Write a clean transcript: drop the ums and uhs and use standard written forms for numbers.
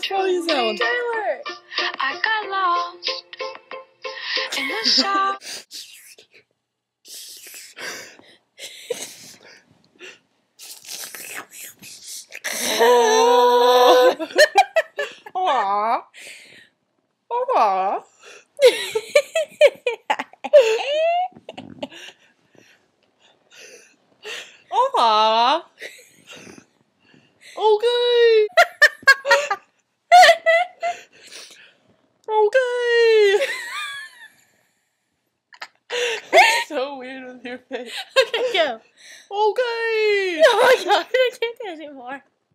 How do you sound? Taylor. I got lost in the shop. Aww. Aww. Aww. Okay. Okay. It's so weird with your face. Okay, go. Okay. Oh my god.